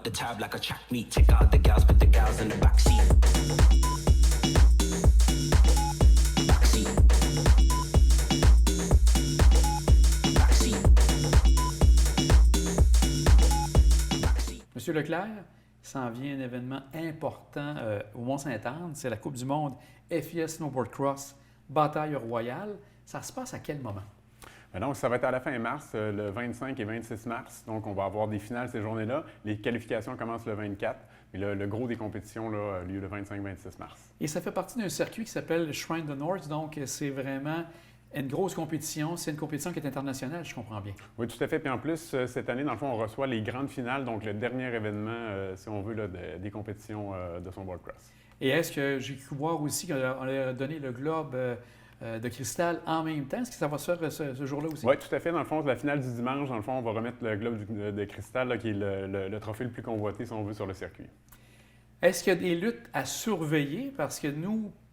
the tab like a track meet. Take out the gals, put the gals in the backseat. Backseat. Backseat. Backseat. Monsieur Leclerc, il s'en vient un événement important au Mont-Sainte-Anne, c'est la Coupe du monde FIS Snowboard Cross Bataille Royale. Ça se passe à quel moment? Donc, ça va être à la fin mars, le 25 et 26 mars. Donc, on va avoir des finales ces journées-là. Les qualifications commencent le 24, mais le gros des compétitions là, a lieu le 25-26 mars. Et ça fait partie d'un circuit qui s'appelle Shrine of the North, donc c'est vraiment une grosse compétition. C'est une compétition qui est internationale, je comprends bien. Oui, tout à fait. Puis en plus, cette année, dans le fond, on reçoit les grandes finales, donc le dernier événement, si on veut, là, des compétitions de snowboard cross. Et est-ce que j'ai cru voir aussi qu'on a donné le globe de cristal en même temps? Est-ce que ça va se faire ce jour-là aussi? Oui, tout à fait. Dans le fond, la finale du dimanche, dans le fond, on va remettre le globe de cristal, là, qui est le trophée le plus convoité, si on veut, sur le circuit. Est-ce qu'il y a des luttes à surveiller? Parce que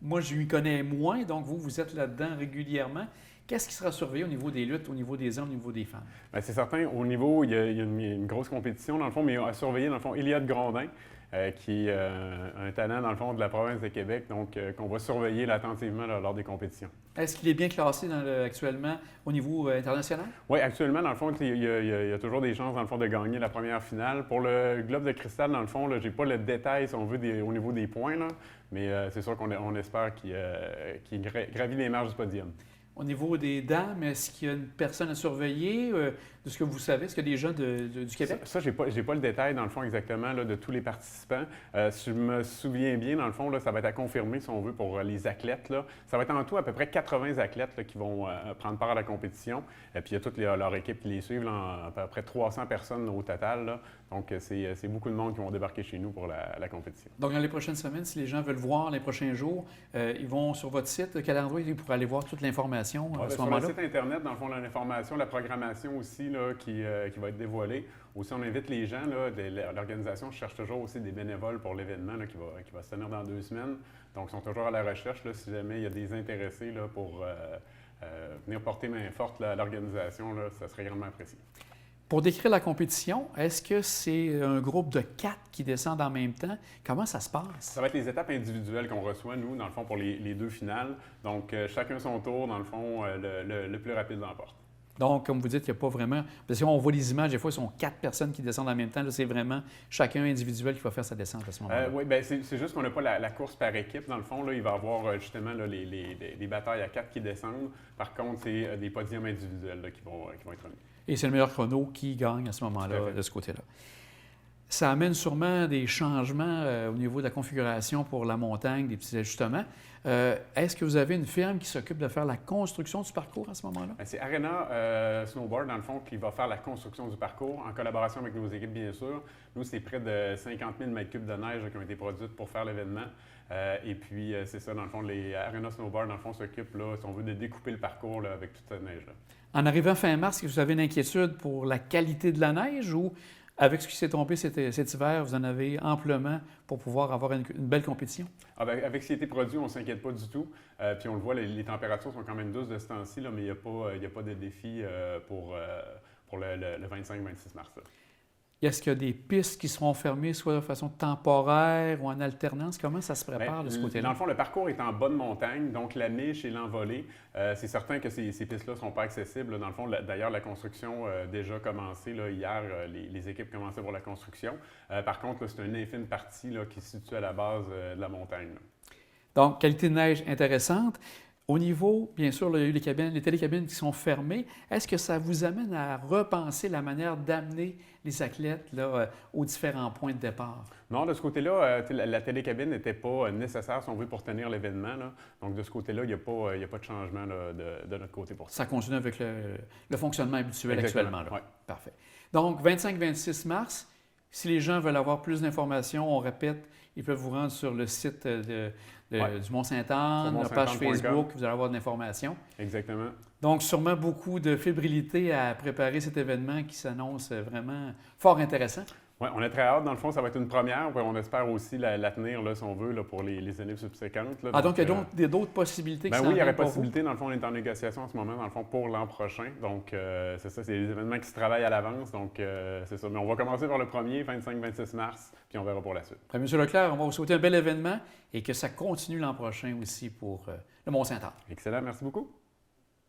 moi, je lui connais moins, donc vous êtes là-dedans régulièrement. Qu'est-ce qui sera surveillé au niveau des luttes, au niveau des hommes, au niveau des femmes? Bien, c'est certain, au niveau, il y a une grosse compétition, dans le fond, mais à surveiller, dans le fond, Eliott Grondin, qui est un talent, dans le fond, de la province de Québec, donc qu'on va surveiller là, attentivement là, lors des compétitions. Est-ce qu'il est bien classé actuellement au niveau international? Oui, actuellement, dans le fond, il y a toujours des chances, dans le fond, de gagner la première finale. Pour le globe de cristal, dans le fond, je n'ai pas le détail, si on veut, au niveau des points, là, mais c'est sûr qu'on espère qu'il gravit les marges du podium. Au niveau des dames, est-ce qu'il y a une personne à surveiller de ce que vous savez? Est-ce qu'il y a des gens du Québec? Ça j'ai pas le détail, dans le fond, exactement, là, de tous les participants. Si je me souviens bien, dans le fond, là, ça va être à confirmer, si on veut, pour les athlètes. Là. Ça va être en tout à peu près 80 athlètes là, qui vont prendre part à la compétition. Puis il y a toute leur équipe qui les suivent, là, à peu près 300 personnes au total. Là. Donc, c'est beaucoup de monde qui vont débarquer chez nous pour la compétition. Donc, dans les prochaines semaines, si les gens veulent voir les prochains jours, ils vont sur votre site. Quel endroit pour aller voir toute l'information à ce moment-là? Sur le site Internet, dans le fond, l'information, la programmation aussi là, qui va être dévoilée. Aussi, on invite les gens. L'organisation cherche toujours aussi des bénévoles pour l'événement qui va se tenir dans 2 semaines. Donc, ils sont toujours à la recherche. Là, si jamais il y a des intéressés là, pour venir porter main forte là, à l'organisation, là, ça serait grandement apprécié. Pour décrire la compétition, est-ce que c'est un groupe de 4 qui descendent en même temps? Comment ça se passe? Ça va être les étapes individuelles qu'on reçoit, nous, dans le fond, pour les 2 finales. Donc, chacun son tour, dans le fond, le plus rapide l'emporte. Donc, comme vous dites, il n'y a pas vraiment... Parce qu'on voit les images, des fois, ce sont 4 personnes qui descendent en même temps. Là, c'est vraiment chacun individuel qui va faire sa descente à ce moment-là. Oui, bien, c'est juste qu'on n'a pas la course par équipe. Dans le fond, là, il va y avoir justement là, les batailles à 4 qui descendent. Par contre, c'est des podiums individuels là, qui vont être remis. Et c'est le meilleur chrono qui gagne à ce moment-là, de ce côté-là. Ça amène sûrement des changements au niveau de la configuration pour la montagne, des petits ajustements. Est-ce que vous avez une firme qui s'occupe de faire la construction du parcours à ce moment-là? C'est Arena Snowboard, dans le fond, qui va faire la construction du parcours en collaboration avec nos équipes, bien sûr. Nous, c'est près de 50 000 mètres cubes de neige qui ont été produites pour faire l'événement. Et puis, c'est ça, dans le fond, les Arena Snowboard, dans le fond, s'occupent, là, si on veut, de découper le parcours là, avec toute cette neige-là. En arrivant fin mars, est-ce que vous avez une inquiétude pour la qualité de la neige ou avec ce qui s'est tombé cet hiver, vous en avez amplement pour pouvoir avoir une belle compétition? Avec ce qui a été produit, on ne s'inquiète pas du tout. Puis on le voit, les températures sont quand même douces de ce temps-ci, là, mais il n'y a pas de défi pour le 25-26 mars. Là. Est-ce qu'il y a des pistes qui seront fermées, soit de façon temporaire ou en alternance? Comment ça se prépare de ce côté-là? Dans le fond, le parcours est en bas de montagne, donc la niche et l'envolée. C'est certain que ces pistes-là ne sont pas accessibles. Dans le fond, d'ailleurs, la construction a déjà commencé. Là, hier, les équipes commençaient pour la construction. Par contre, c'est une infime partie là, qui se situe à la base de la montagne. Là. Donc, qualité de neige intéressante. Au niveau, bien sûr, là, il y a eu les télécabines qui sont fermées. Est-ce que ça vous amène à repenser la manière d'amener les athlètes là, aux différents points de départ? Non, de ce côté-là, la télécabine n'était pas nécessaire, si on veut, pour tenir l'événement. Donc, de ce côté-là, il n'y a pas de changement là, de notre côté pour ça. Ça continue avec le fonctionnement habituel. Exactement, actuellement. Là. Ouais. Parfait. Donc, 25-26 mars, si les gens veulent avoir plus d'informations, on répète, ils peuvent vous rendre sur le site du Mont-Sainte-Anne, la page Facebook, vous allez avoir de l'information. Exactement. Donc, sûrement beaucoup de fébrilité à préparer cet événement qui s'annonce vraiment fort intéressant. Ouais, on est très hâte. Dans le fond, ça va être une première. Puis on espère aussi la tenir, là, si on veut, là, pour les années subséquentes. Là. Donc il y a d'autres possibilités qui Ben s'en oui, il y aurait viennent pour possibilité. Dans le fond, on est en négociation en ce moment, dans le fond, pour l'an prochain. Donc, c'est ça, c'est des événements qui se travaillent à l'avance. Donc, c'est ça. Mais on va commencer par le premier, 25-26 mars, puis on verra pour la suite. M. Leclerc, on va vous souhaiter un bel événement et que ça continue l'an prochain aussi pour le Mont-Saint-Anne. Excellent. Merci beaucoup.